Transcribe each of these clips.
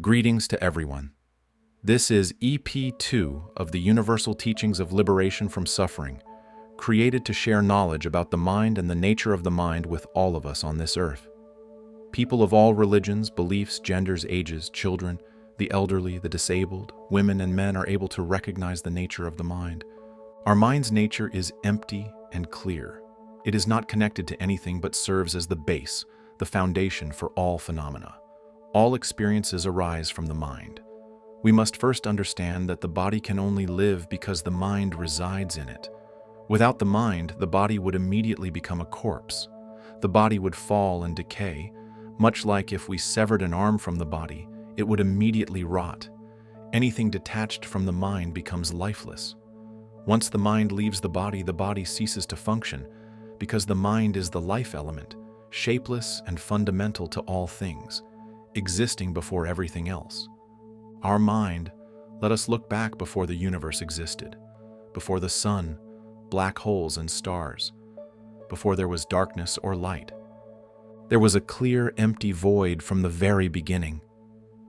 Greetings to everyone. This is EP2 of the Universal Teachings of Liberation from Suffering, created to share knowledge about the mind and the nature of the mind with all of us on this earth. People of all religions, beliefs, genders, ages, children, the elderly, the disabled, women and men are able to recognize the nature of the mind. Our mind's nature is empty and clear. It is not connected to anything but serves as the base, the foundation for all phenomena. All experiences arise from the mind. We must first understand that the body can only live because the mind resides in it. Without the mind, the body would immediately become a corpse. The body would fall and decay, much like if we severed an arm from the body, it would immediately rot. Anything detached from the mind becomes lifeless. Once the mind leaves the body ceases to function, because the mind is the life element, shapeless and fundamental to all things, existing before everything else. Our mind, let us look back before the universe existed, before the sun, black holes and stars, before there was darkness or light. There was a clear, empty void from the very beginning.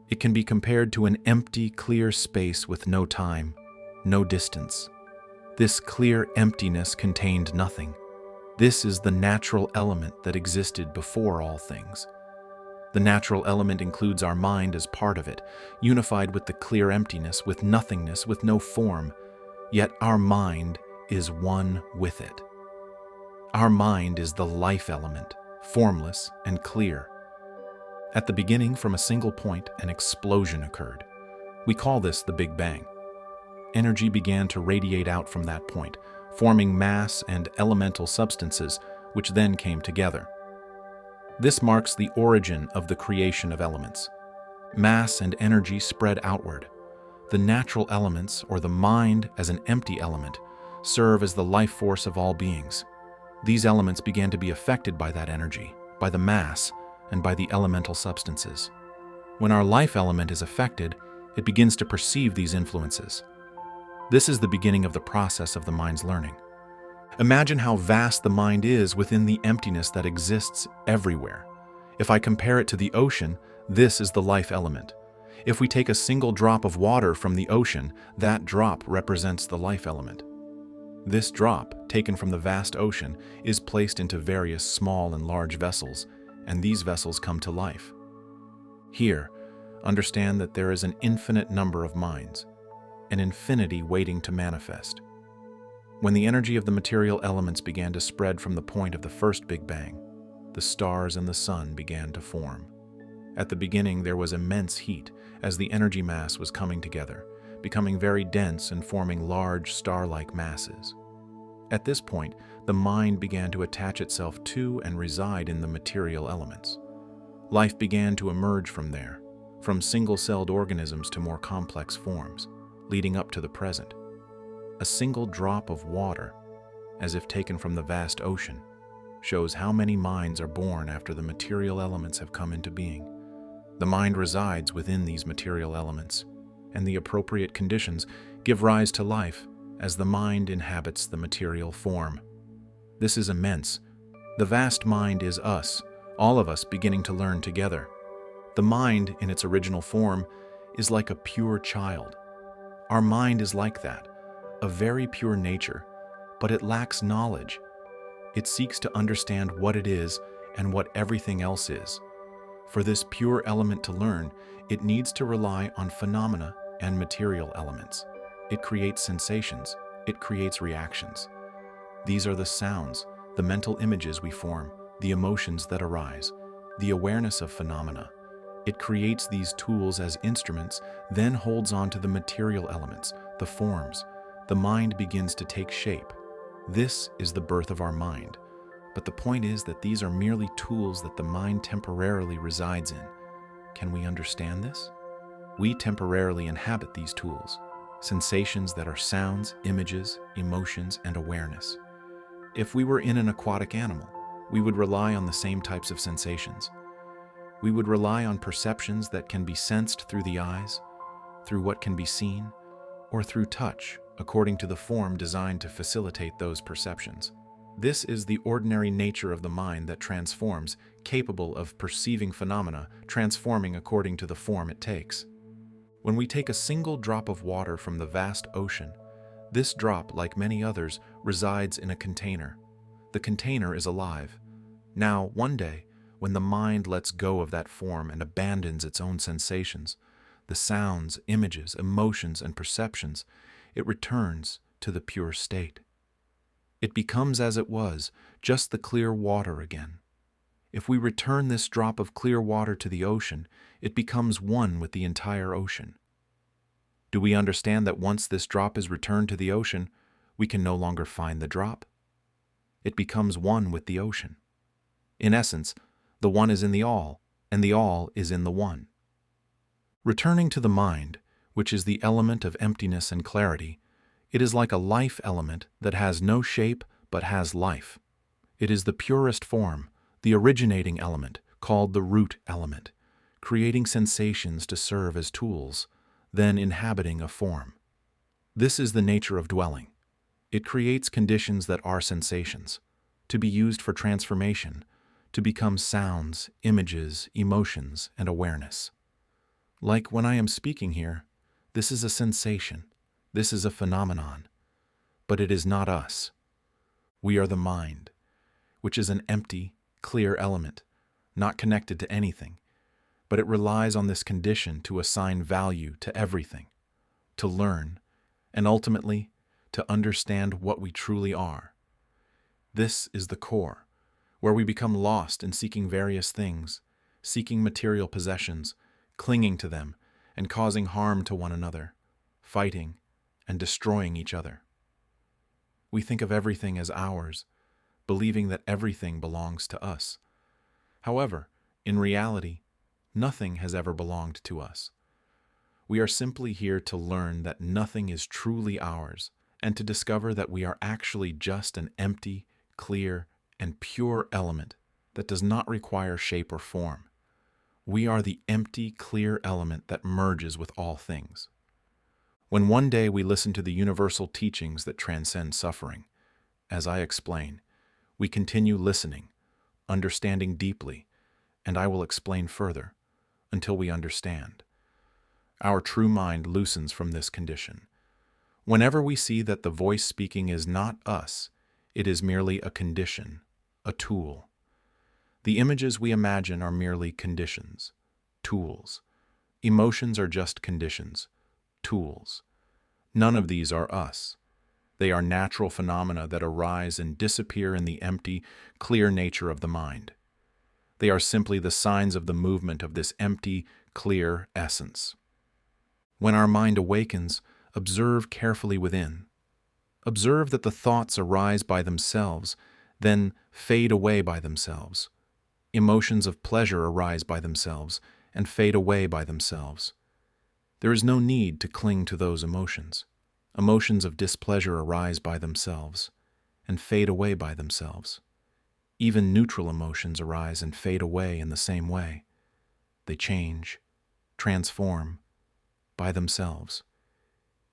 It can be compared to an empty, clear space with no time, no distance. This clear emptiness contained nothing. This is the natural element that existed before all things. The natural element includes our mind as part of it, unified with the clear emptiness, with nothingness, with no form. Yet our mind is one with it. Our mind is the life element, formless and clear. At the beginning, from a single point, an explosion occurred. We call this the Big Bang. Energy began to radiate out from that point, forming mass and elemental substances, which then came together. This marks the origin of the creation of elements. Mass and energy spread outward. The natural elements, or the mind as an empty element, serve as the life force of all beings. These elements began to be affected by that energy, by the mass, and by the elemental substances. When our life element is affected, it begins to perceive these influences. This is the beginning of the process of the mind's learning. Imagine how vast the mind is within the emptiness that exists everywhere. If I compare it to the ocean, this is the life element. If we take a single drop of water from the ocean, that drop represents the life element. This drop, taken from the vast ocean, is placed into various small and large vessels, and these vessels come to life. Here, understand that there is an infinite number of minds, an infinity waiting to manifest. When the energy of the material elements began to spread from the point of the first Big Bang, the stars and the sun began to form. At the beginning, there was immense heat as the energy mass was coming together, becoming very dense and forming large star-like masses. At this point, the mind began to attach itself to and reside in the material elements. Life began to emerge from there, from single-celled organisms to more complex forms, leading up to the present. A single drop of water, as if taken from the vast ocean, shows how many minds are born after the material elements have come into being. The mind resides within these material elements, and the appropriate conditions give rise to life as the mind inhabits the material form. This is immense. The vast mind is us, all of us beginning to learn together. The mind, in its original form, is like a pure child. Our mind is like that. A very pure nature, but it lacks knowledge. It seeks to understand what it is and what everything else is. For this pure element to learn, it needs to rely on phenomena and material elements. It creates sensations. It creates reactions. These are the sounds, the mental images we form, the emotions that arise, the awareness of phenomena. It creates these tools as instruments, then holds on to the material elements, the forms. The mind begins to take shape. This is the birth of our mind. But the point is that these are merely tools that the mind temporarily resides in. Can we understand this? We temporarily inhabit these tools, sensations that are sounds, images, emotions, and awareness. If we were in an aquatic animal, we would rely on the same types of sensations. We would rely on perceptions that can be sensed through the eyes, through what can be seen, or through touch, according to the form designed to facilitate those perceptions. This is the ordinary nature of the mind that transforms, capable of perceiving phenomena, transforming according to the form it takes. When we take a single drop of water from the vast ocean, this drop, like many others, resides in a container. The container is alive. Now, one day, when the mind lets go of that form and abandons its own sensations, the sounds, images, emotions, and perceptions, it returns to the pure state. It becomes as it was, just the clear water again. If we return this drop of clear water to the ocean, it becomes one with the entire ocean. Do we understand that once this drop is returned to the ocean, we can no longer find the drop? It becomes one with the ocean. In essence, the one is in the all, and the all is in the one. Returning to the mind, which is the element of emptiness and clarity, it is like a life element that has no shape but has life. It is the purest form, the originating element, called the root element, creating sensations to serve as tools, then inhabiting a form. This is the nature of dwelling. It creates conditions that are sensations, to be used for transformation, to become sounds, images, emotions, and awareness. Like when I am speaking here, this is a sensation, this is a phenomenon, but it is not us. We are the mind, which is an empty, clear element, not connected to anything, but it relies on this condition to assign value to everything, to learn, and ultimately to understand what we truly are. This is the core, where we become lost in seeking various things, seeking material possessions, clinging to them, and causing harm to one another, fighting and destroying each other. We think of everything as ours, believing that everything belongs to us. However, in reality, nothing has ever belonged to us. We are simply here to learn that nothing is truly ours, and to discover that we are actually just an empty, clear, and pure element that does not require shape or form. We are the empty, clear element that merges with all things. When one day we listen to the universal teachings that transcend suffering, as I explain, we continue listening, understanding deeply, and I will explain further, until we understand. Our true mind loosens from this condition. Whenever we see that the voice speaking is not us, it is merely a condition, a tool. The images we imagine are merely conditions, tools. Emotions are just conditions, tools. None of these are us. They are natural phenomena that arise and disappear in the empty, clear nature of the mind. They are simply the signs of the movement of this empty, clear essence. When our mind awakens, observe carefully within. Observe that the thoughts arise by themselves, then fade away by themselves. Emotions of pleasure arise by themselves and fade away by themselves. There is no need to cling to those emotions. Emotions of displeasure arise by themselves and fade away by themselves. Even neutral emotions arise and fade away in the same way. They change, transform, by themselves.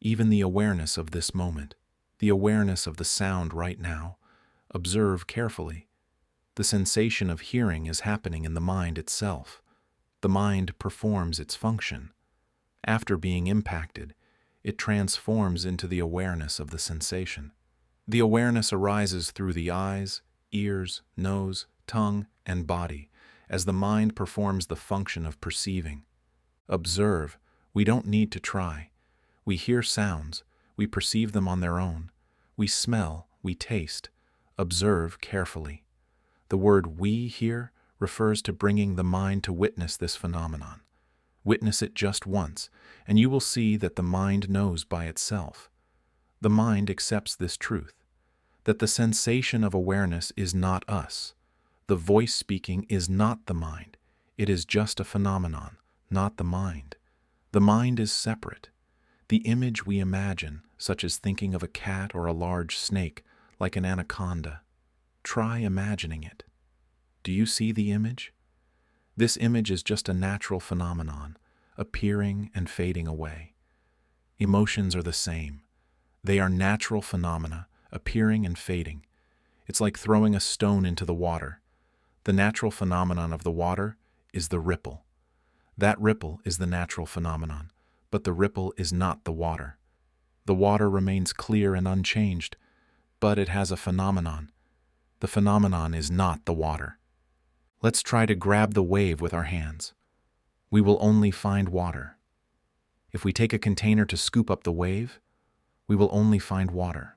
Even the awareness of this moment, the awareness of the sound right now, observe carefully. The sensation of hearing is happening in the mind itself. The mind performs its function. After being impacted, it transforms into the awareness of the sensation. The awareness arises through the eyes, ears, nose, tongue, and body as the mind performs the function of perceiving. Observe. We don't need to try. We hear sounds. We perceive them on their own. We smell. We taste. Observe carefully. The word "we" here refers to bringing the mind to witness this phenomenon. Witness it just once, and you will see that the mind knows by itself. The mind accepts this truth, that the sensation of awareness is not us. The voice speaking is not the mind. It is just a phenomenon, not the mind. The mind is separate. The image we imagine, such as thinking of a cat or a large snake, like an anaconda, try imagining it. Do you see the image? This image is just a natural phenomenon, appearing and fading away. Emotions are the same. They are natural phenomena, appearing and fading. It's like throwing a stone into the water. The natural phenomenon of the water is the ripple. That ripple is the natural phenomenon, but the ripple is not the water. The water remains clear and unchanged, but it has a phenomenon. The phenomenon is not the water. Let's try to grab the wave with our hands. We will only find water. If we take a container to scoop up the wave, we will only find water.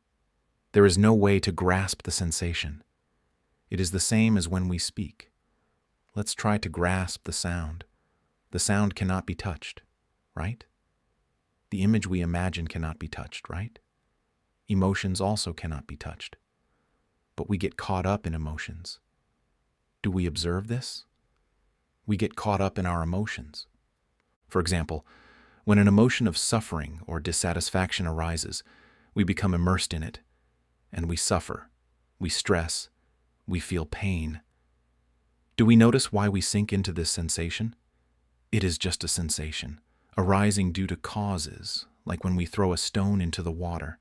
There is no way to grasp the sensation. It is the same as when we speak. Let's try to grasp the sound. The sound cannot be touched, right? The image we imagine cannot be touched, right? Emotions also cannot be touched. But we get caught up in emotions. Do we observe this? We get caught up in our emotions. For example, when an emotion of suffering or dissatisfaction arises, we become immersed in it, and we suffer, we stress, we feel pain. Do we notice why we sink into this sensation? It is just a sensation, arising due to causes, like when we throw a stone into the water.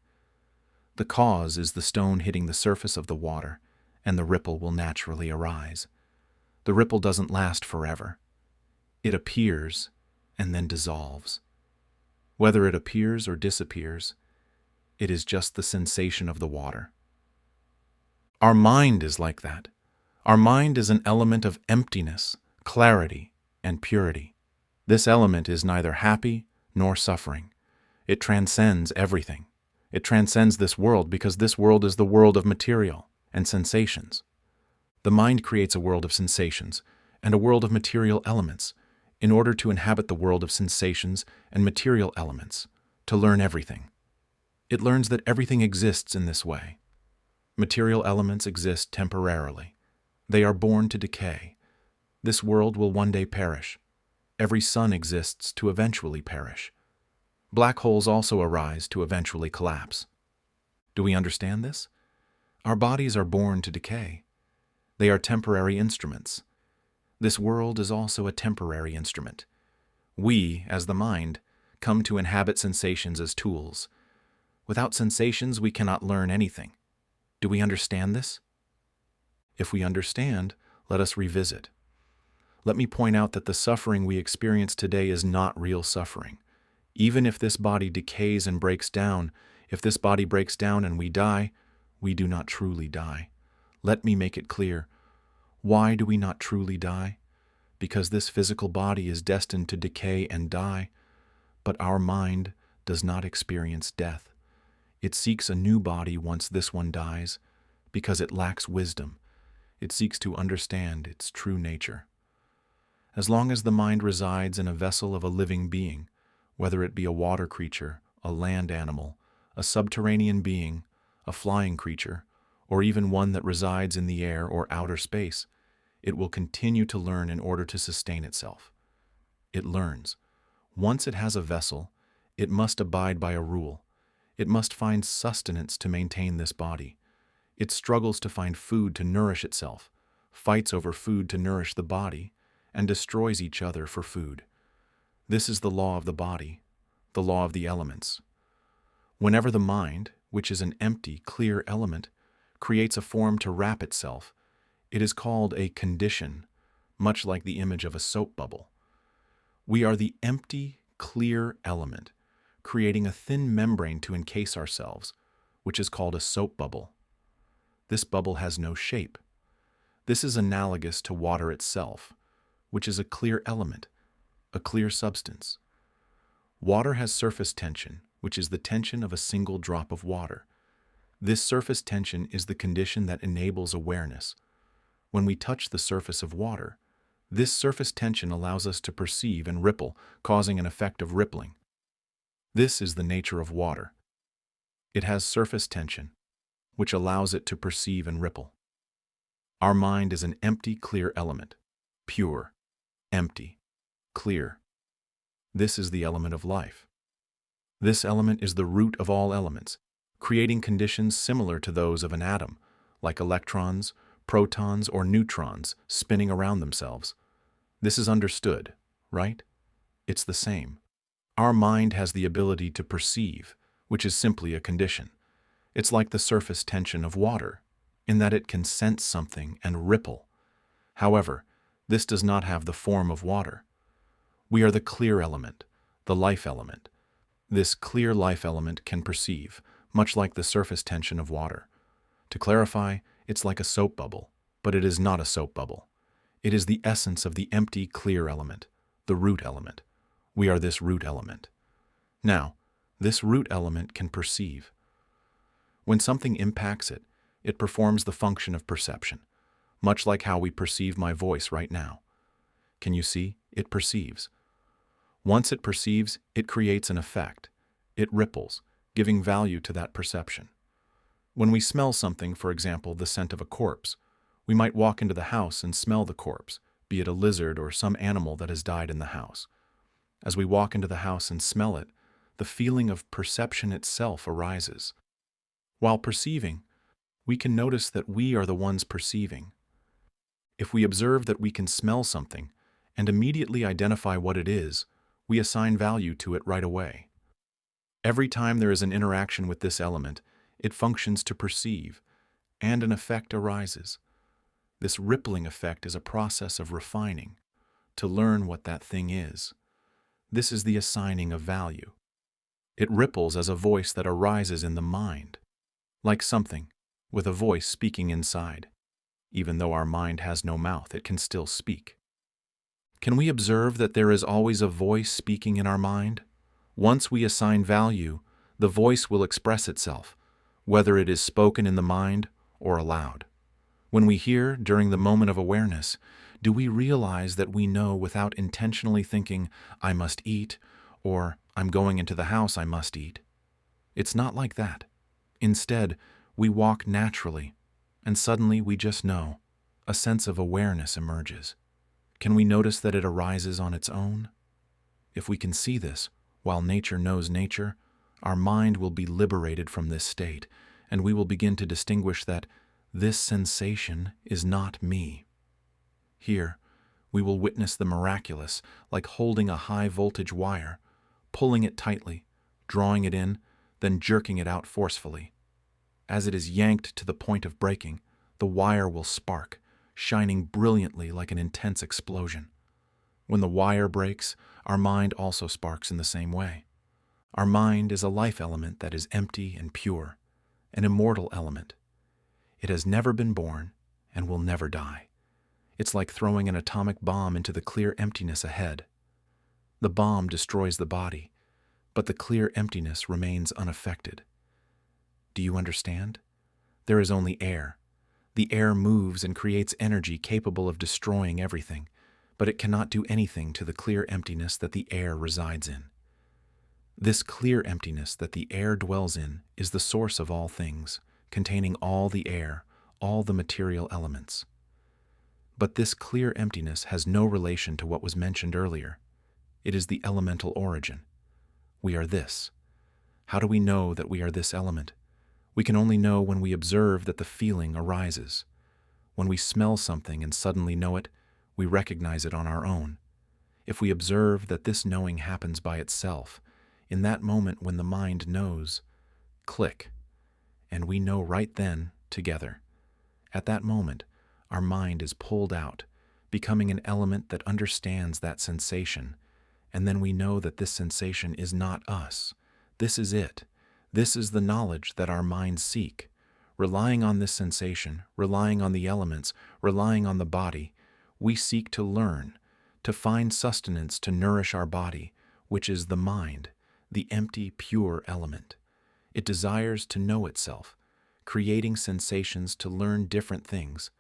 The cause is the stone hitting the surface of the water, and the ripple will naturally arise. The ripple doesn't last forever. It appears and then dissolves. Whether it appears or disappears, it is just the sensation of the water. Our mind is like that. Our mind is an element of emptiness, clarity, and purity. This element is neither happy nor suffering. It transcends everything. It transcends this world because this world is the world of material and sensations. The mind creates a world of sensations and a world of material elements in order to inhabit the world of sensations and material elements, to learn everything. It learns that everything exists in this way. Material elements exist temporarily. They are born to decay. This world will one day perish. Every sun exists to eventually perish. Black holes also arise to eventually collapse. Do we understand this? Our bodies are born to decay. They are temporary instruments. This world is also a temporary instrument. We, as the mind, come to inhabit sensations as tools. Without sensations, we cannot learn anything. Do we understand this? If we understand, let us revisit. Let me point out that the suffering we experience today is not real suffering. Even if this body decays and breaks down, if this body breaks down and we die, we do not truly die. Let me make it clear. Why do we not truly die? Because this physical body is destined to decay and die, but our mind does not experience death. It seeks a new body once this one dies, because it lacks wisdom. It seeks to understand its true nature. As long as the mind resides in a vessel of a living being, whether it be a water creature, a land animal, a subterranean being, a flying creature, or even one that resides in the air or outer space, it will continue to learn in order to sustain itself. It learns. Once it has a vessel, it must abide by a rule. It must find sustenance to maintain this body. It struggles to find food to nourish itself, fights over food to nourish the body, and destroys each other for food. This is the law of the body, the law of the elements. Whenever the mind, which is an empty, clear element, creates a form to wrap itself, it is called a condition, much like the image of a soap bubble. We are the empty, clear element, creating a thin membrane to encase ourselves, which is called a soap bubble. This bubble has no shape. This is analogous to water itself, which is a clear element, a clear substance. Water has surface tension, which is the tension of a single drop of water. This surface tension is the condition that enables awareness. When we touch the surface of water, this surface tension allows us to perceive and ripple, causing an effect of rippling. This is the nature of water. It has surface tension, which allows it to perceive and ripple. Our mind is an empty, clear element, pure, empty, clear. This is the element of life. This element is the root of all elements, creating conditions similar to those of an atom, like electrons, protons, or neutrons spinning around themselves. This is understood, right? It's the same. Our mind has the ability to perceive, which is simply a condition. It's like the surface tension of water. in that it can sense something and ripple. However, this does not have the form of water. We are the clear element, the life element. This clear life element can perceive, much like the surface tension of water. To clarify, it's like a soap bubble, but it is not a soap bubble. It is the essence of the empty, clear element, the root element. We are this root element. Now, this root element can perceive. When something impacts it, it performs the function of perception, much like how we perceive my voice right now. Can you see? It perceives. Once it perceives, it creates an effect. It ripples, giving value to that perception. When we smell something, for example, the scent of a corpse, we might walk into the house and smell the corpse, be it a lizard or some animal that has died in the house. As we walk into the house and smell it, the feeling of perception itself arises. While perceiving, we can notice that we are the ones perceiving. If we observe that we can smell something and immediately identify what it is, we assign value to it right away. Every time there is an interaction with this element, it functions to perceive, and an effect arises. This rippling effect is a process of refining, to learn what that thing is. This is the assigning of value. It ripples as a voice that arises in the mind, like something with a voice speaking inside. Even though our mind has no mouth, it can still speak. Can we observe that there is always a voice speaking in our mind? Once we assign value, the voice will express itself, whether it is spoken in the mind or aloud. When we hear during the moment of awareness, do we realize that we know without intentionally thinking, I must eat, or I'm going into the house, I must eat? It's not like that. Instead, we walk naturally, and suddenly we just know. A sense of awareness emerges. Can we notice that it arises on its own? If we can see this, while nature knows nature, our mind will be liberated from this state, and we will begin to distinguish that this sensation is not me. Here, we will witness the miraculous, like holding a high-voltage wire, pulling it tightly, drawing it in, then jerking it out forcefully. As it is yanked to the point of breaking, the wire will spark, shining brilliantly like an intense explosion. When the wire breaks, our mind also sparks in the same way. Our mind is a life element that is empty and pure, an immortal element. It has never been born and will never die. It's like throwing an atomic bomb into the clear emptiness ahead. The bomb destroys the body, but the clear emptiness remains unaffected. Do you understand? There is only air. The air moves and creates energy capable of destroying everything, but it cannot do anything to the clear emptiness that the air resides in. This clear emptiness that the air dwells in is the source of all things, containing all the air, all the material elements. But this clear emptiness has no relation to what was mentioned earlier. It is the elemental origin. We are this. How do we know that we are this element? We can only know when we observe that the feeling arises. When we smell something and suddenly know it, we recognize it on our own. If we observe that this knowing happens by itself, in that moment when the mind knows, click, and we know right then, together. At that moment, our mind is pulled out, becoming an element that understands that sensation, and then we know that this sensation is not us. This is it. This is the knowledge that our minds seek. Relying on this sensation, relying on the elements, relying on the body, we seek to learn, to find sustenance to nourish our body, which is the mind, the empty, pure element. It desires to know itself, creating sensations to learn different things.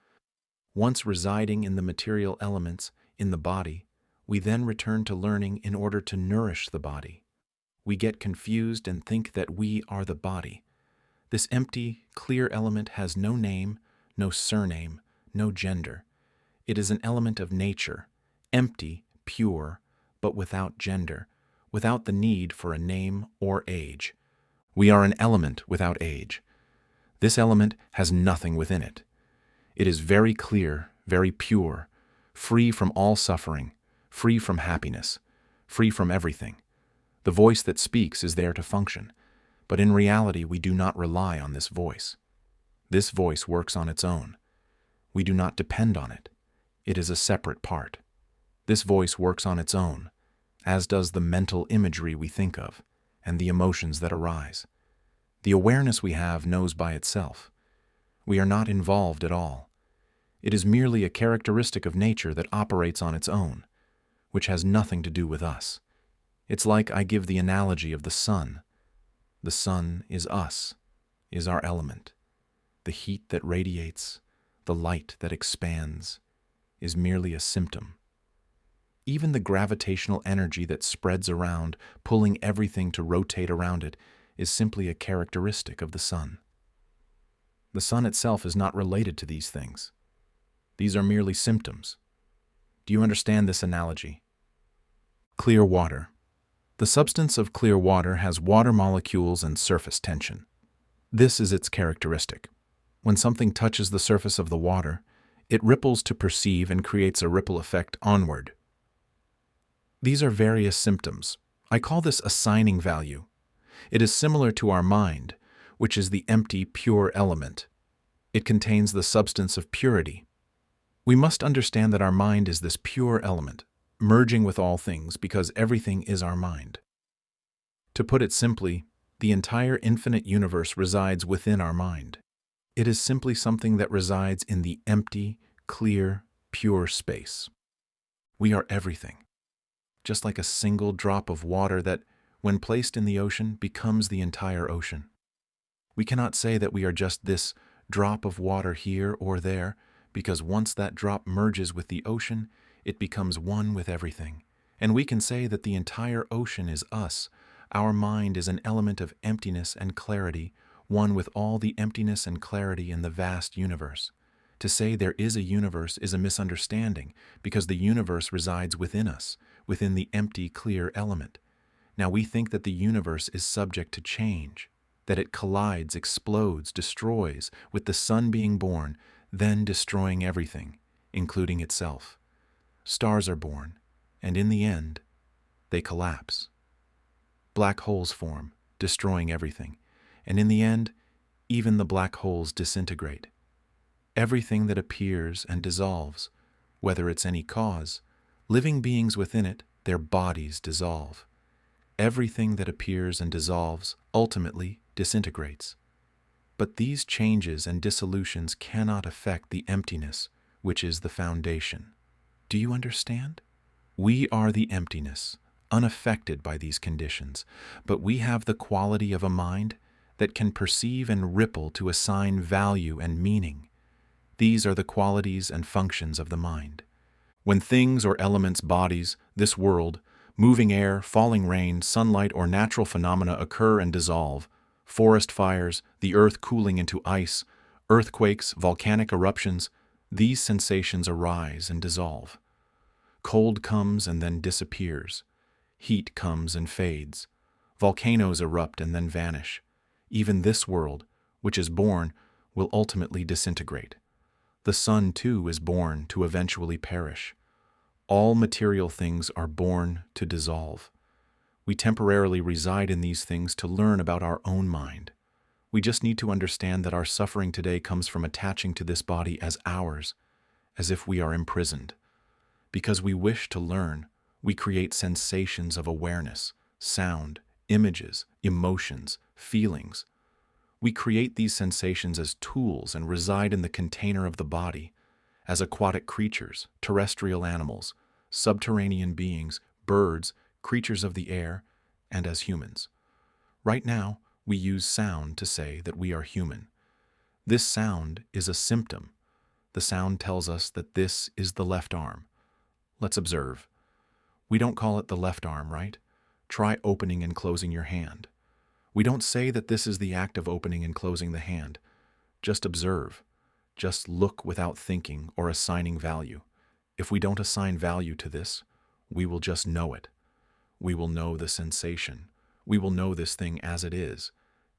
Once residing in the material elements, in the body, we then return to learning in order to nourish the body. We get confused and think that we are the body. This empty, clear element has no name, no surname, no gender. It is an element of nature, empty, pure, but without gender, without the need for a name or age. We are an element without age. This element has nothing within it. It is very clear, very pure, free from all suffering, free from happiness, free from everything. The voice that speaks is there to function, but in reality we do not rely on this voice. This voice works on its own. We do not depend on it. It is a separate part. This voice works on its own, as does the mental imagery we think of, and the emotions that arise. The awareness we have knows by itself. We are not involved at all. It is merely a characteristic of nature that operates on its own, which has nothing to do with us. It's like I give the analogy of the sun. The sun is us, is our element. The heat that radiates, the light that expands, is merely a symptom. Even the gravitational energy that spreads around, pulling everything to rotate around it, is simply a characteristic of the sun. The sun itself is not related to these things. These are merely symptoms. Do you understand this analogy? Clear water. The substance of clear water has water molecules and surface tension. This is its characteristic. When something touches the surface of the water, it ripples to perceive and creates a ripple effect onward. These are various symptoms. I call this assigning value. It is similar to our mind, which is the empty, pure element. It contains the substance of purity. We must understand that our mind is this pure element, merging with all things because everything is our mind. To put it simply, the entire infinite universe resides within our mind. It is simply something that resides in the empty, clear, pure space. We are everything, just like a single drop of water that, when placed in the ocean, becomes the entire ocean. We cannot say that we are just this drop of water here or there, because once that drop merges with the ocean, it becomes one with everything. And we can say that the entire ocean is us. Our mind is an element of emptiness and clarity, one with all the emptiness and clarity in the vast universe. To say there is a universe is a misunderstanding, because the universe resides within us, within the empty, clear element. Now we think that the universe is subject to change, that it collides, explodes, destroys, with the sun being born, then destroying everything, including itself. Stars are born, and in the end, they collapse. Black holes form, destroying everything, and in the end, even the black holes disintegrate. Everything that appears and dissolves, whether it's any cause, living beings within it, their bodies dissolve. Everything that appears and dissolves ultimately disintegrates. But these changes and dissolutions cannot affect the emptiness, which is the foundation. Do you understand? We are the emptiness, unaffected by these conditions, but we have the quality of a mind that can perceive and ripple to assign value and meaning. These are the qualities and functions of the mind. When things or elements, bodies, this world, moving air, falling rain, sunlight, or natural phenomena occur and dissolve, forest fires, the earth cooling into ice, earthquakes, volcanic eruptions, these sensations arise and dissolve. Cold comes and then disappears. Heat comes and fades. Volcanoes erupt and then vanish. Even this world, which is born, will ultimately disintegrate. The sun, too, is born to eventually perish. All material things are born to dissolve. We temporarily reside in these things to learn about our own mind. We just need to understand that our suffering today comes from attaching to this body as ours, as if we are imprisoned. Because we wish to learn, we create sensations of awareness, sound, images, emotions, feelings. We create these sensations as tools and reside in the container of the body, as aquatic creatures, terrestrial animals, subterranean beings, birds, creatures of the air, and as humans. Right now, we use sound to say that we are human. This sound is a symptom. The sound tells us that this is the left arm. Let's observe. We don't call it the left arm, right? Try opening and closing your hand. We don't say that this is the act of opening and closing the hand. Just observe. Just look without thinking or assigning value. If we don't assign value to this, we will just know it. We will know the sensation. We will know this thing as it is.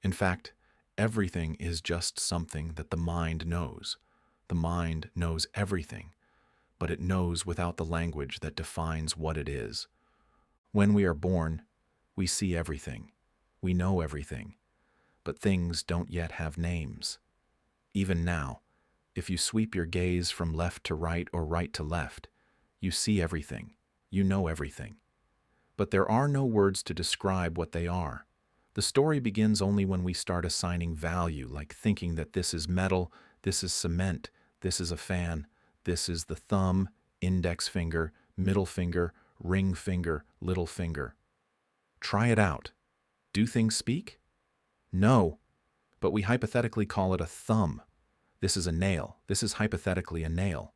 In fact, everything is just something that the mind knows. The mind knows everything, but it knows without the language that defines what it is. When we are born, we see everything. We know everything, but things don't yet have names. Even now, if you sweep your gaze from left to right or right to left, you see everything, you know everything. But there are no words to describe what they are. The story begins only when we start assigning value, like thinking that this is metal, this is cement, this is a fan, this is the thumb, index finger, middle finger, ring finger, little finger. Try it out. Do things speak? No, but we hypothetically call it a thumb. This is a nail. This is hypothetically a nail.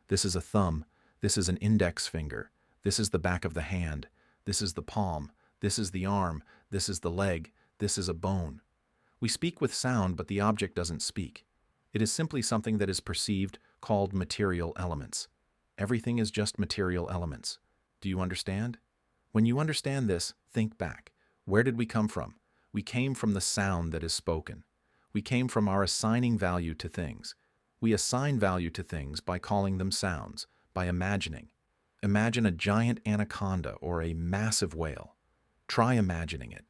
This is a thumb. This is an index finger. This is the back of the hand. This is the palm. This is the arm. This is the leg. This is a bone. We speak with sound, but the object doesn't speak. It is simply something that is perceived, called material elements. Everything is just material elements. Do you understand? When you understand this, think back. Where did we come from? We came from the sound that is spoken. We came from our assigning value to things. We assign value to things by calling them sounds, by imagining. Imagine a giant anaconda or a massive whale. Try imagining it.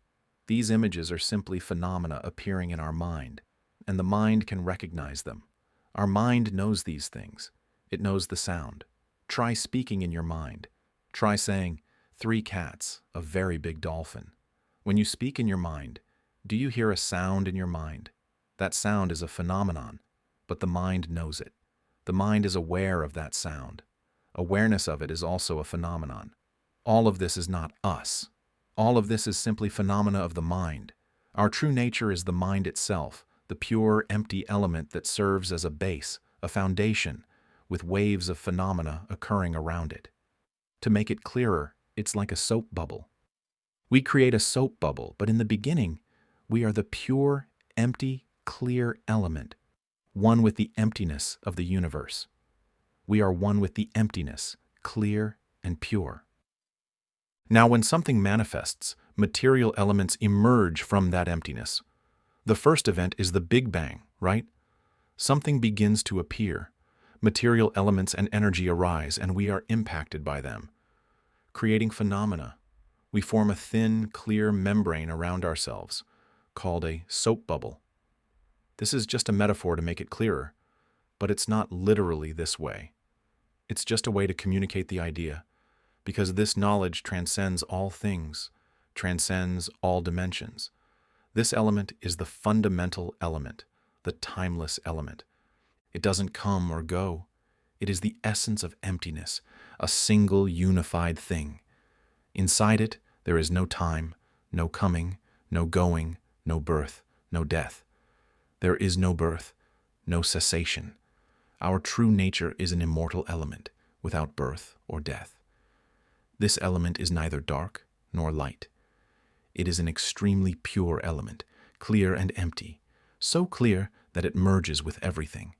These images are simply phenomena appearing in our mind, and the mind can recognize them. Our mind knows these things. It knows the sound. Try speaking in your mind. Try saying, 3 cats, a very big dolphin. When you speak in your mind, do you hear a sound in your mind? That sound is a phenomenon, but the mind knows it. The mind is aware of that sound. Awareness of it is also a phenomenon. All of this is not us. All of this is simply phenomena of the mind. Our true nature is the mind itself, the pure, empty element that serves as a base, a foundation, with waves of phenomena occurring around it. To make it clearer, it's like a soap bubble. We create a soap bubble, but in the beginning, we are the pure, empty, clear element, one with the emptiness of the universe. We are one with the emptiness, clear and pure. Now, when something manifests, material elements emerge from that emptiness. The first event is the Big Bang, right? Something begins to appear. Material elements and energy arise, and we are impacted by them, creating phenomena. We form a thin, clear membrane around ourselves, called a soap bubble. This is just a metaphor to make it clearer, but it's not literally this way. It's just a way to communicate the idea, because this knowledge transcends all things, transcends all dimensions. This element is the fundamental element, the timeless element. It doesn't come or go. It is the essence of emptiness, a single unified thing. Inside it, there is no time, no coming, no going, no birth, no death. There is no birth, no cessation. Our true nature is an immortal element, without birth or death. This element is neither dark nor light. It is an extremely pure element, clear and empty, so clear that it merges with everything.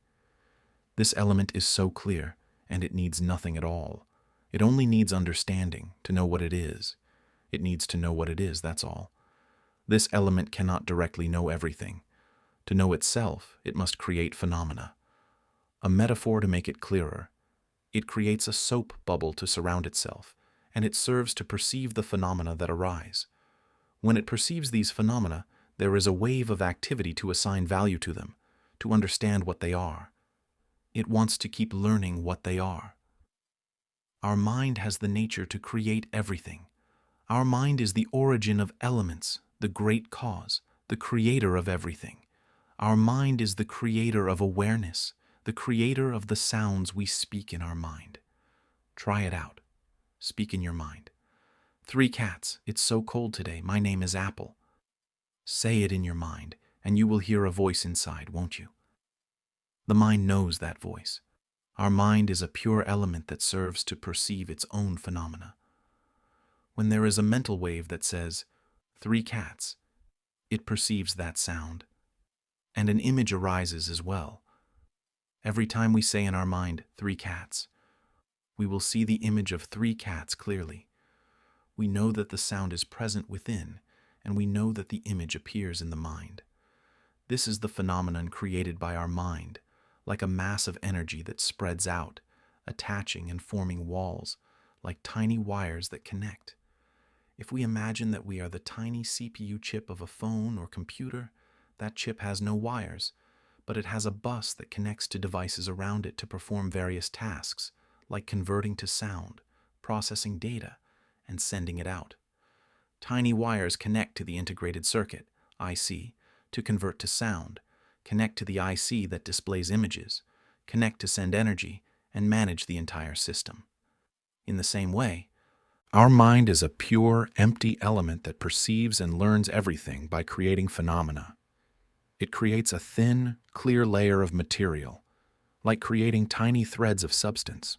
This element is so clear, and it needs nothing at all. It only needs understanding to know what it is. It needs to know what it is, that's all. This element cannot directly know everything. To know itself, it must create phenomena. A metaphor to make it clearer. It creates a soap bubble to surround itself, and it serves to perceive the phenomena that arise. When it perceives these phenomena, there is a wave of activity to assign value to them, to understand what they are. It wants to keep learning what they are. Our mind has the nature to create everything. Our mind is the origin of elements, the great cause, the creator of everything. Our mind is the creator of awareness, the creator of the sounds we speak in our mind. Try it out. Speak in your mind. 3 cats, it's so cold today, my name is Apple. Say it in your mind, and you will hear a voice inside, won't you? The mind knows that voice. Our mind is a pure element that serves to perceive its own phenomena. When there is a mental wave that says, 3 cats, it perceives that sound. And an image arises as well. Every time we say in our mind, 3 cats, we will see the image of 3 cats clearly. We know that the sound is present within, and we know that the image appears in the mind. This is the phenomenon created by our mind, like a mass of energy that spreads out, attaching and forming walls, like tiny wires that connect. If we imagine that we are the tiny CPU chip of a phone or computer, that chip has no wires, but it has a bus that connects to devices around it to perform various tasks, like converting to sound, processing data, and sending it out. Tiny wires connect to the integrated circuit, IC, to convert to sound, connect to the IC that displays images, connect to send energy, and manage the entire system. In the same way, our mind is a pure, empty element that perceives and learns everything by creating phenomena. It creates a thin, clear layer of material, like creating tiny threads of substance.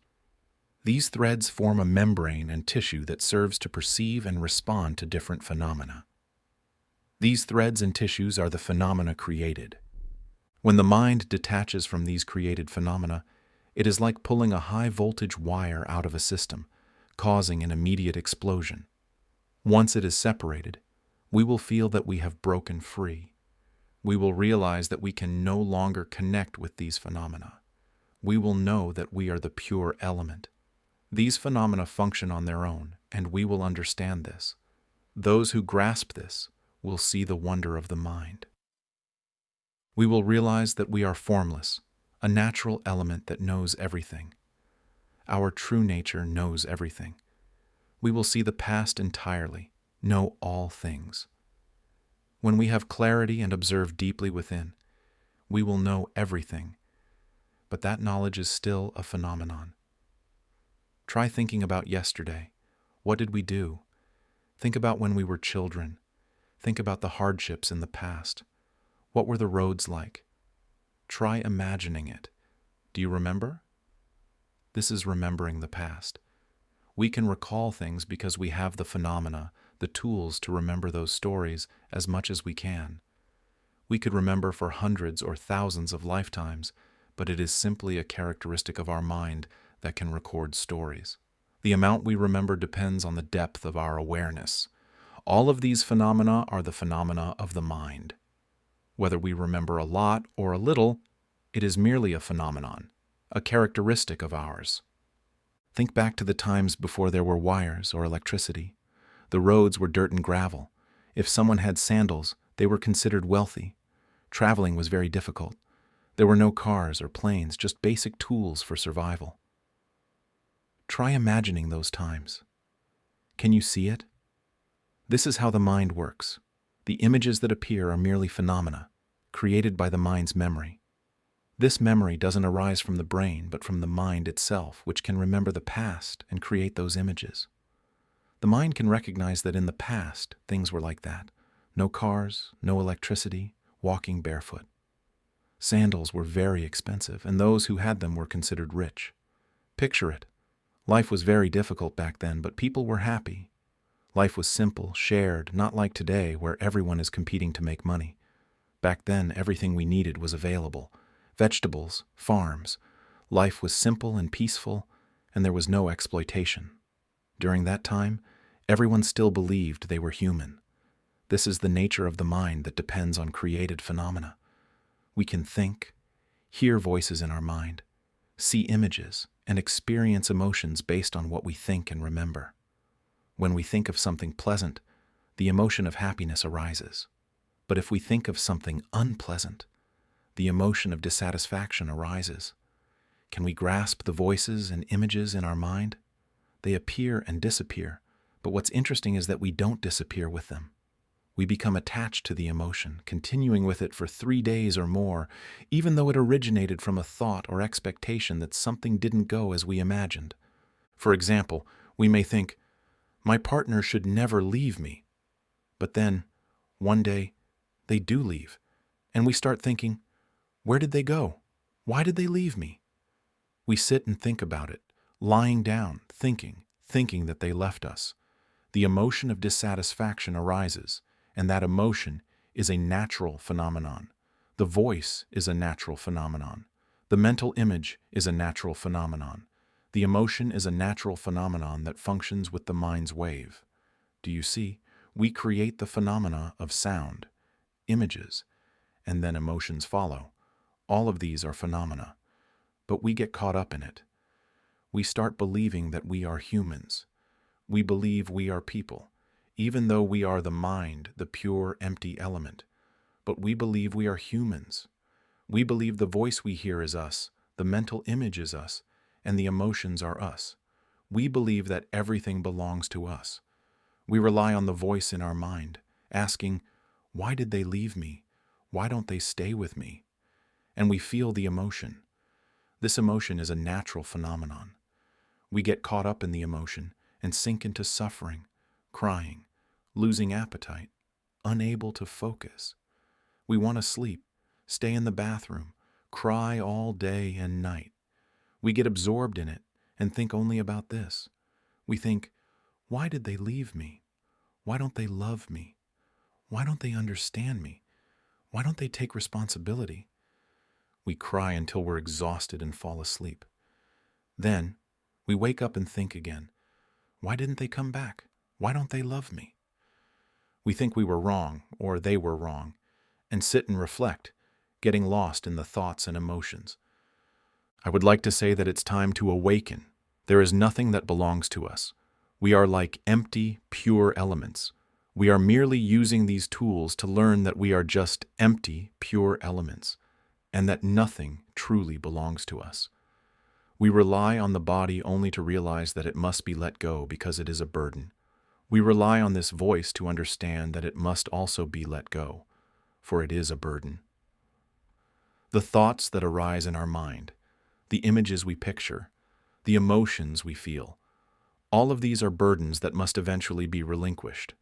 These threads form a membrane and tissue that serves to perceive and respond to different phenomena. These threads and tissues are the phenomena created. When the mind detaches from these created phenomena, it is like pulling a high-voltage wire out of a system, causing an immediate explosion. Once it is separated, we will feel that we have broken free. We will realize that we can no longer connect with these phenomena. We will know that we are the pure element. These phenomena function on their own, and we will understand this. Those who grasp this will see the wonder of the mind. We will realize that we are formless, a natural element that knows everything. Our true nature knows everything. We will see the past entirely, know all things. When we have clarity and observe deeply within, we will know everything, but that knowledge is still a phenomenon. Try thinking about yesterday. What did we do? Think about when we were children. Think about the hardships in the past. What were the roads like? Try imagining it. Do you remember? This is remembering the past. We can recall things because we have the phenomena, the tools to remember those stories as much as we can. We could remember for hundreds or thousands of lifetimes, but it is simply a characteristic of our mind that can record stories. The amount we remember depends on the depth of our awareness. All of these phenomena are the phenomena of the mind. Whether we remember a lot or a little, it is merely a phenomenon, a characteristic of ours. Think back to the times before there were wires or electricity. The roads were dirt and gravel. If someone had sandals, they were considered wealthy. Traveling was very difficult. There were no cars or planes, just basic tools for survival. Try imagining those times. Can you see it? This is how the mind works. The images that appear are merely phenomena, created by the mind's memory. This memory doesn't arise from the brain, but from the mind itself, which can remember the past and create those images. The mind can recognize that in the past, things were like that. No cars, no electricity, walking barefoot. Sandals were very expensive, and those who had them were considered rich. Picture it. Life was very difficult back then, but people were happy. Life was simple, shared, not like today where everyone is competing to make money. Back then, everything we needed was available. Vegetables, farms. Life was simple and peaceful, and there was no exploitation. During that time, everyone still believed they were human. This is the nature of the mind that depends on created phenomena. We can think, hear voices in our mind, see images, and experience emotions based on what we think and remember. When we think of something pleasant, the emotion of happiness arises. But if we think of something unpleasant, the emotion of dissatisfaction arises. Can we grasp the voices and images in our mind? They appear and disappear, but what's interesting is that we don't disappear with them. We become attached to the emotion, continuing with it for 3 days or more, even though it originated from a thought or expectation that something didn't go as we imagined. For example, we may think, "My partner should never leave me." But then, one day, they do leave, and we start thinking, "Where did they go? Why did they leave me?" We sit and think about it, lying down, thinking that they left us. The emotion of dissatisfaction arises, and that emotion is a natural phenomenon. The voice is a natural phenomenon. The mental image is a natural phenomenon. The emotion is a natural phenomenon that functions with the mind's wave. Do you see? We create the phenomena of sound, images, and then emotions follow. All of these are phenomena, but we get caught up in it. We start believing that we are humans. We believe we are people, even though we are the mind, the pure, empty element. But we believe we are humans. We believe the voice we hear is us, the mental image is us, and the emotions are us. We believe that everything belongs to us. We rely on the voice in our mind, asking, "Why did they leave me? Why don't they stay with me?" And we feel the emotion. This emotion is a natural phenomenon. We get caught up in the emotion and sink into suffering, crying, losing appetite, unable to focus. We want to sleep, stay in the bathroom, cry all day and night. We get absorbed in it and think only about this. We think, "Why did they leave me? Why don't they love me? Why don't they understand me? Why don't they take responsibility?" We cry until we're exhausted and fall asleep. Then, we wake up and think again, "Why didn't they come back? Why don't they love me?" We think we were wrong, or they were wrong, and sit and reflect, getting lost in the thoughts and emotions. I would like to say that it's time to awaken. There is nothing that belongs to us. We are like empty, pure elements. We are merely using these tools to learn that we are just empty, pure elements, and that nothing truly belongs to us. We rely on the body only to realize that it must be let go because it is a burden. We rely on this voice to understand that it must also be let go, for it is a burden. The thoughts that arise in our mind, the images we picture, the emotions we feel, all of these are burdens that must eventually be relinquished.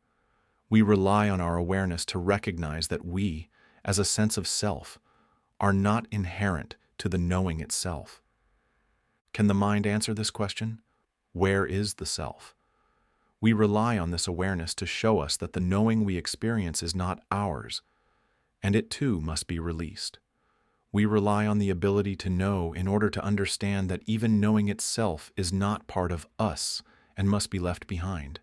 We rely on our awareness to recognize that we, as a sense of self, are not inherent to the knowing itself. Can the mind answer this question? Where is the self? We rely on this awareness to show us that the knowing we experience is not ours, and it too must be released. We rely on the ability to know in order to understand that even knowing itself is not part of us and must be left behind.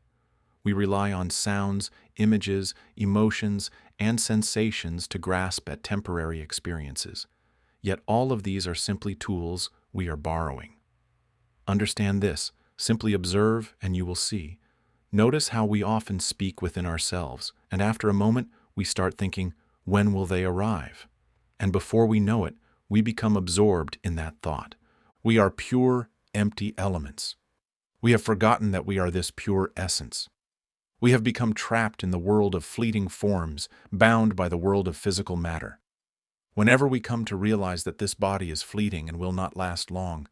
We rely on sounds, images, emotions, and sensations to grasp at temporary experiences. Yet all of these are simply tools we are borrowing. Understand this. Simply observe and you will see. Notice how we often speak within ourselves, and after a moment, we start thinking, "When will they arrive?" And before we know it, we become absorbed in that thought. We are pure, empty elements. We have forgotten that we are this pure essence. We have become trapped in the world of fleeting forms, bound by the world of physical matter. Whenever we come to realize that this body is fleeting and will not last long,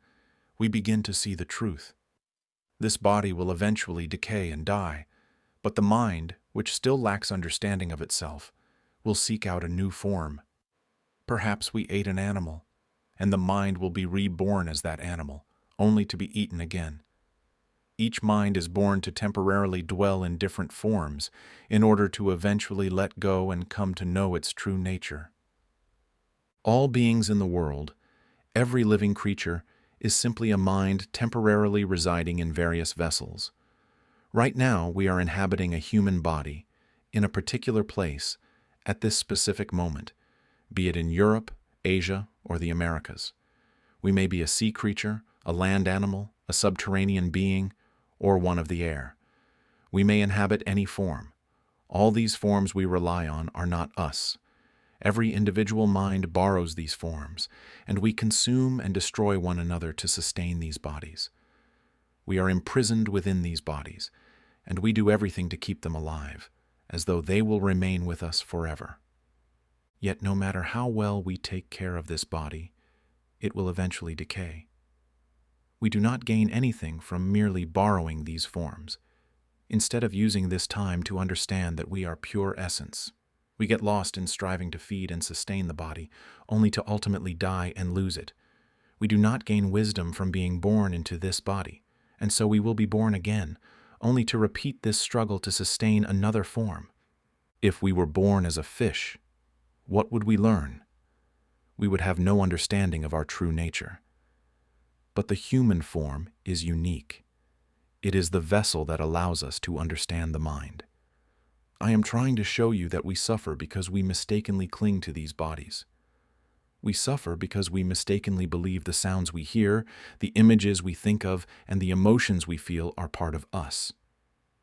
we begin to see the truth. This body will eventually decay and die, but the mind, which still lacks understanding of itself, will seek out a new form. Perhaps we ate an animal, and the mind will be reborn as that animal, only to be eaten again. Each mind is born to temporarily dwell in different forms in order to eventually let go and come to know its true nature. All beings in the world, every living creature, is simply a mind temporarily residing in various vessels. Right now, we are inhabiting a human body in a particular place at this specific moment, be it in Europe, Asia, or the Americas. We may be a sea creature, a land animal, a subterranean being, or one of the air. We may inhabit any form. All these forms we rely on are not us. Every individual mind borrows these forms, and we consume and destroy one another to sustain these bodies. We are imprisoned within these bodies, and we do everything to keep them alive, as though they will remain with us forever. Yet no matter how well we take care of this body, it will eventually decay. We do not gain anything from merely borrowing these forms. Instead of using this time to understand that we are pure essence, we get lost in striving to feed and sustain the body, only to ultimately die and lose it. We do not gain wisdom from being born into this body, and so we will be born again, only to repeat this struggle to sustain another form. If we were born as a fish, what would we learn? We would have no understanding of our true nature. But the human form is unique. It is the vessel that allows us to understand the mind. I am trying to show you that we suffer because we mistakenly cling to these bodies. We suffer because we mistakenly believe the sounds we hear, the images we think of, and the emotions we feel are part of us.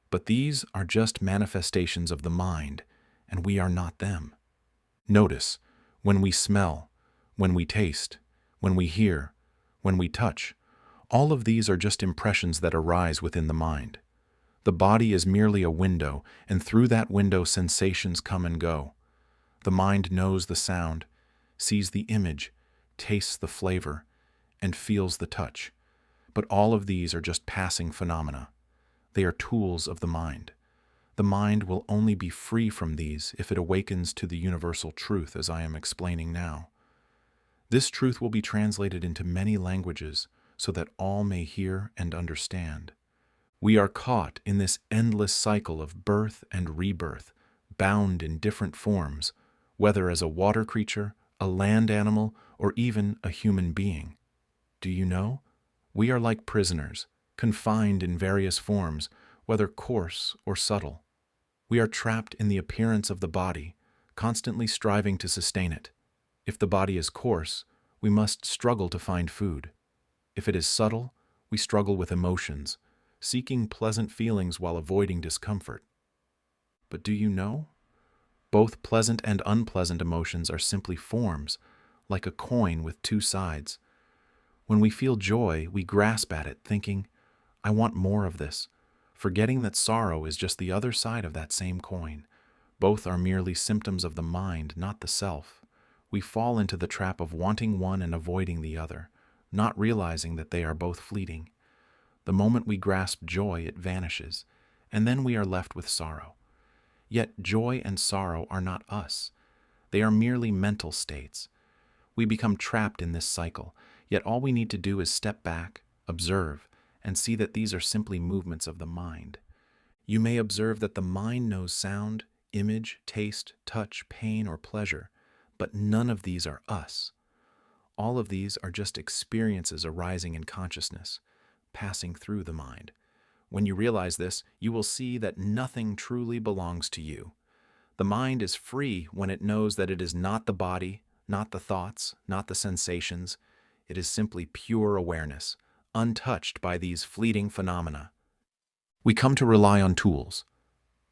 But these are just manifestations of the mind, and we are not them. Notice, when we smell, when we taste, when we hear, when we touch, all of these are just impressions that arise within the mind. The body is merely a window, and through that window sensations come and go. The mind knows the sound, sees the image, tastes the flavor, and feels the touch. But all of these are just passing phenomena. They are tools of the mind. The mind will only be free from these if it awakens to the universal truth as I am explaining now. This truth will be translated into many languages so that all may hear and understand. We are caught in this endless cycle of birth and rebirth, bound in different forms, whether as a water creature, a land animal, or even a human being. Do you know? We are like prisoners, confined in various forms, whether coarse or subtle. We are trapped in the appearance of the body, constantly striving to sustain it. If the body is coarse, we must struggle to find food. If it is subtle, we struggle with emotions, seeking pleasant feelings while avoiding discomfort. But do you know? Both pleasant and unpleasant emotions are simply forms, like a coin with two sides. When we feel joy, we grasp at it, thinking, "I want more of this," forgetting that sorrow is just the other side of that same coin. Both are merely symptoms of the mind, not the self. We fall into the trap of wanting one and avoiding the other, not realizing that they are both fleeting. The moment we grasp joy, it vanishes, and then we are left with sorrow. Yet joy and sorrow are not us. They are merely mental states. We become trapped in this cycle, yet all we need to do is step back, observe, and see that these are simply movements of the mind. You may observe that the mind knows sound, image, taste, touch, pain, or pleasure, but none of these are us. All of these are just experiences arising in consciousness, passing through the mind. When you realize this, you will see that nothing truly belongs to you. The mind is free when it knows that it is not the body, not the thoughts, not the sensations. It is simply pure awareness, untouched by these fleeting phenomena. We come to rely on tools.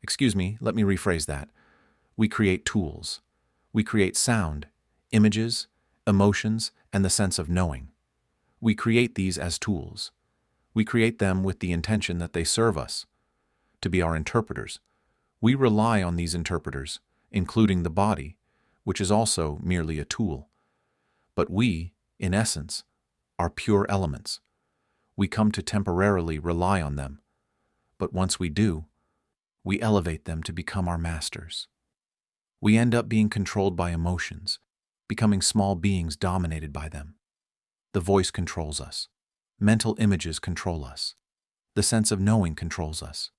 Let me rephrase that. We create tools. We create sound, images, emotions, and the sense of knowing. We create these as tools. We create them with the intention that they serve us, to be our interpreters. We rely on these interpreters, including the body, which is also merely a tool. But we, in essence, are pure elements. We come to temporarily rely on them, but once we do, we elevate them to become our masters. We end up being controlled by emotions, becoming small beings dominated by them. The voice controls us. Mental images control us. The sense of knowing controls us.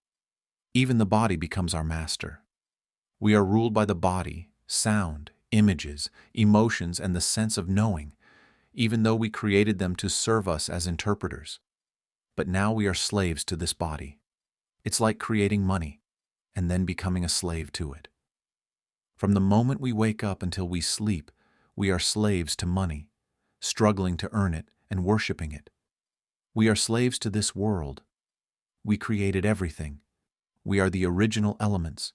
Even the body becomes our master. We are ruled by the body, sound, images, emotions, and the sense of knowing, even though we created them to serve us as interpreters. But now we are slaves to this body. It's like creating money and then becoming a slave to it. From the moment we wake up until we sleep, we are slaves to money, struggling to earn it and worshiping it. We are slaves to this world. We created everything. We are the original elements.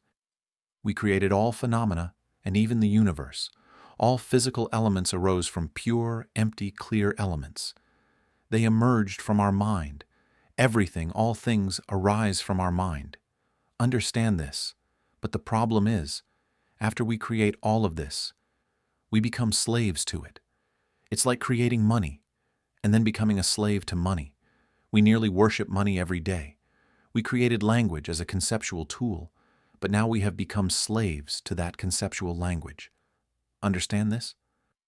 We created all phenomena and even the universe. All physical elements arose from pure, empty, clear elements. They emerged from our mind. Everything, all things arise from our mind. Understand this. But the problem is, after we create all of this, we become slaves to it. It's like creating money and then becoming a slave to money. We nearly worship money every day. We created language as a conceptual tool, but now we have become slaves to that conceptual language. Understand this?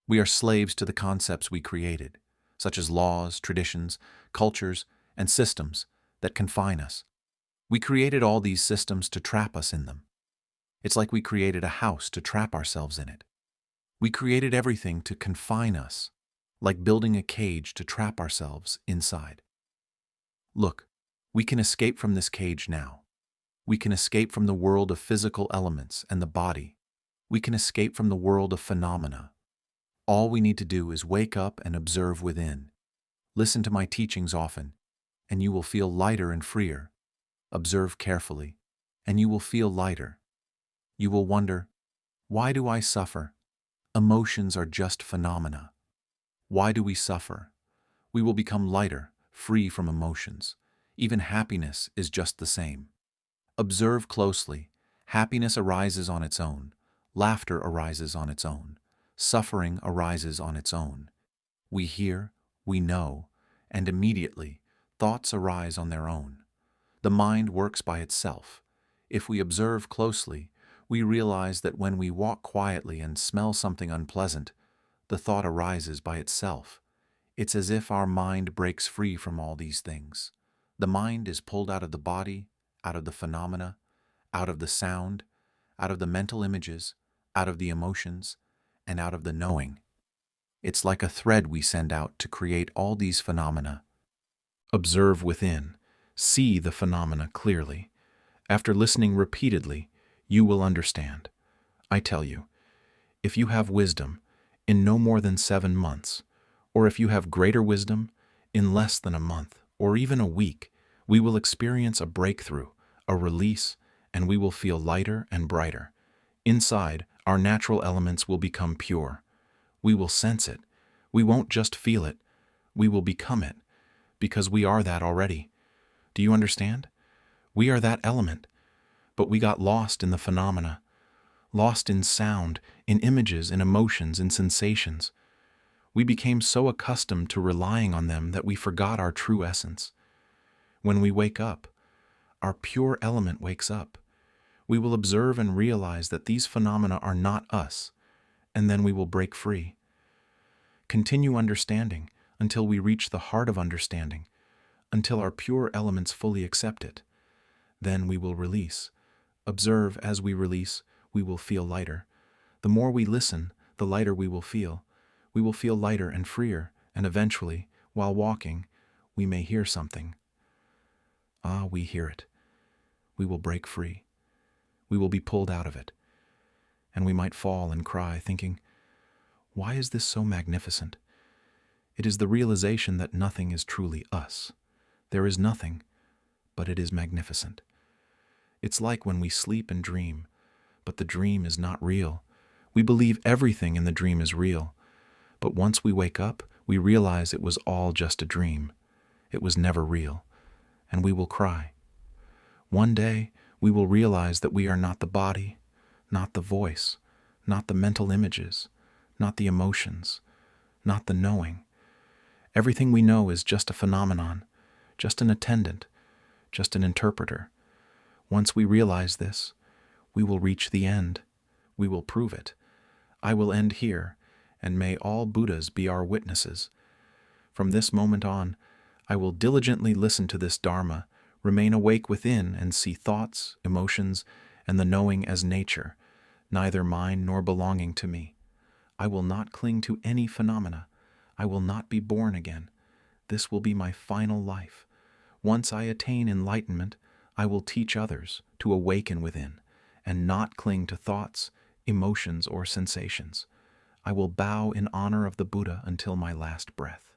We are slaves to the concepts we created, such as laws, traditions, cultures, and systems that confine us. We created all these systems to trap us in them. It's like we created a house to trap ourselves in it. We created everything to confine us, like building a cage to trap ourselves inside. Look, we can escape from this cage now. We can escape from the world of physical elements and the body. We can escape from the world of phenomena. All we need to do is wake up and observe within. Listen to my teachings often, and you will feel lighter and freer. Observe carefully, and you will feel lighter. You will wonder, why do I suffer? Emotions are just phenomena. Why do we suffer? We will become lighter, free from emotions. Even happiness is just the same. Observe closely. Happiness arises on its own. Laughter arises on its own. Suffering arises on its own. We hear, we know, and immediately thoughts arise on their own. The mind works by itself. If we observe closely, we realize that when we walk quietly and smell something unpleasant, the thought arises by itself. It's as if our mind breaks free from all these things. The mind is pulled out of the body, out of the phenomena, out of the sound, out of the mental images, out of the emotions, and out of the knowing. It's like a thread we send out to create all these phenomena. Observe within. See the phenomena clearly. After listening repeatedly, you will understand. I tell you, if you have wisdom, in no more than 7 months, or if you have greater wisdom, in less than a month, or even a week, we will experience a breakthrough, a release, and we will feel lighter and brighter. Inside, our natural elements will become pure. We will sense it. We won't just feel it. We will become it, because we are that already. Do you understand? We are that element, but we got lost in the phenomena, lost in sound, in images, in emotions, in sensations. We became so accustomed to relying on them that we forgot our true essence. When we wake up, our pure element wakes up. We will observe and realize that these phenomena are not us, and then we will break free. Continue understanding until we reach the heart of understanding, until our pure elements fully accept it. Then we will release. Observe as we release, we will feel lighter. The more we listen, the lighter we will feel. We will feel lighter and freer, and eventually, while walking, we may hear something. Ah, we hear it. We will break free. We will be pulled out of it. And we might fall and cry, thinking, why is this so magnificent? It is the realization that nothing is truly us. There is nothing, but it is magnificent. It's like when we sleep and dream, but the dream is not real. We believe everything in the dream is real, but once we wake up, we realize it was all just a dream. It was never real, and we will cry. One day, we will realize that we are not the body, not the voice, not the mental images, not the emotions, not the knowing. Everything we know is just a phenomenon, just an attendant, just an interpreter. Once we realize this, we will reach the end. We will prove it. I will end here, and may all Buddhas be our witnesses. From this moment on, I will diligently listen to this Dharma, remain awake within, and see thoughts, emotions, and the knowing as nature, neither mine nor belonging to me. I will not cling to any phenomena. I will not be born again. This will be my final life. Once I attain enlightenment, I will teach others to awaken within and not cling to thoughts, emotions, or sensations. I will bow in honor of the Buddha until my last breath.